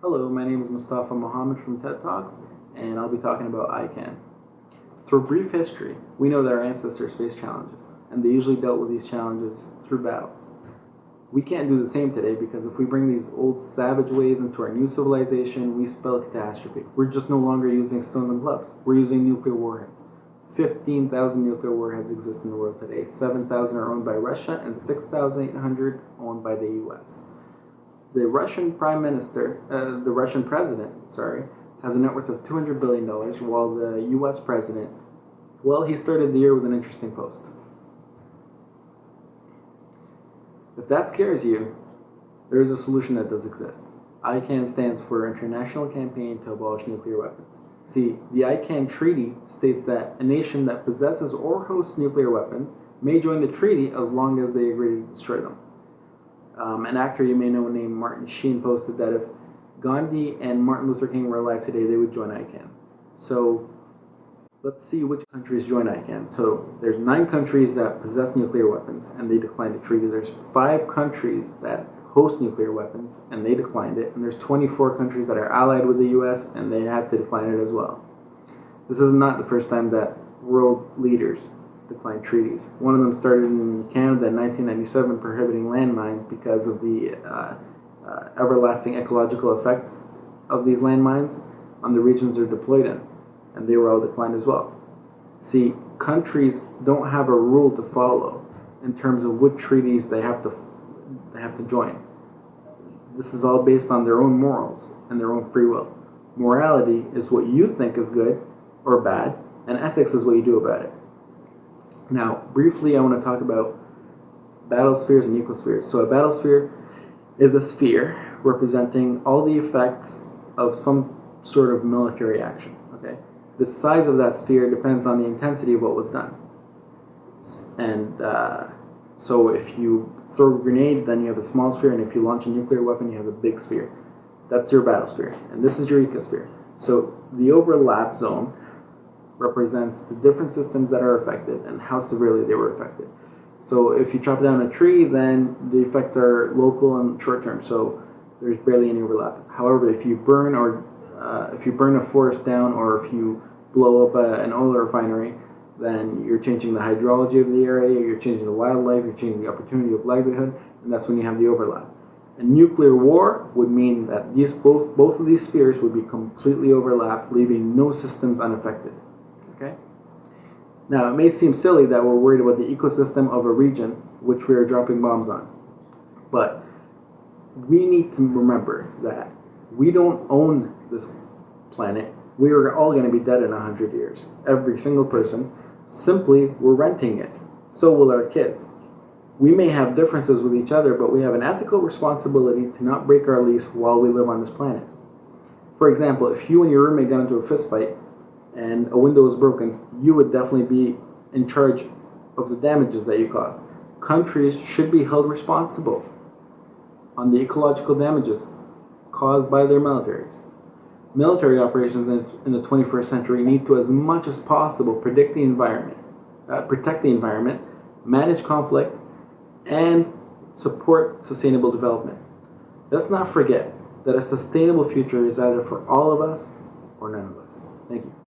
Hello, my name is Mostapha Mohammed from TED Talks, and I'll be talking about ICAN. Through brief history, we know that our ancestors faced challenges, and they usually dealt with these challenges through battles. We can't do the same today because if we bring these old savage ways into our new civilization, we spell catastrophe. We're just no longer using stones and clubs. We're using nuclear warheads. 15,000 nuclear warheads exist in the world today. 7,000 are owned by Russia and 6,800 owned by the US. The Russian president, has a net worth of $200 billion, while the US president, he started the year with an interesting post. If that scares you, there is a solution that does exist. ICAN stands for International Campaign to Abolish Nuclear Weapons. See, the ICAN Treaty states that a nation that possesses or hosts nuclear weapons may join the treaty as long as they agree to destroy them. An actor you may know named Martin Sheen posted that if Gandhi and Martin Luther King were alive today, they would join ICAN. So let's see which countries join ICAN. So there's 9 countries that possess nuclear weapons and they declined the treaty. There's 5 countries that host nuclear weapons and they declined it. And there's 24 countries that are allied with the US and they had to decline it as well. This is not the first time that world leaders declined treaties. One of them started in Canada in 1997, prohibiting landmines because of the everlasting ecological effects of these landmines on the regions they're deployed in, and they were all declined as well. See, countries don't have a rule to follow in terms of what treaties they have to join. This is all based on their own morals and their own free will. Morality is what you think is good or bad, and ethics is what you do about it. Now, briefly, I want to talk about biospheres and ecospheres. So a biosphere is a sphere representing all the effects of some sort of military action. Okay, the size of that sphere depends on the intensity of what was done. And so if you throw a grenade, then you have a small sphere, and if you launch a nuclear weapon, you have a big sphere. That's your biosphere, and this is your ecosphere. So the overlap zone represents the different systems that are affected and how severely they were affected. So if you chop down a tree, then the effects are local and short-term, so there's barely any overlap. However, if you burn a forest down, or if you blow up an oil refinery, then you're changing the hydrology of the area, you're changing the wildlife, you're changing the opportunity of livelihood, and that's when you have the overlap. A nuclear war would mean that both of these spheres would be completely overlapped, leaving no systems unaffected. Okay? Now, it may seem silly that we're worried about the ecosystem of a region which we are dropping bombs on, but we need to remember that we don't own this planet. We are all going to be dead in 100 years. Every single person. Simply, we're renting it. So will our kids. We may have differences with each other, but we have an ethical responsibility to not break our lease while we live on this planet. For example, if you and your roommate got into a fist fight and a window was broken, you would definitely be in charge of the damages that you caused. Countries should be held responsible on the ecological damages caused by their militaries. Military operations in the 21st century need to, as much as possible, protect the environment, manage conflict, and support sustainable development. Let's not forget that a sustainable future is either for all of us or none of us. Thank you.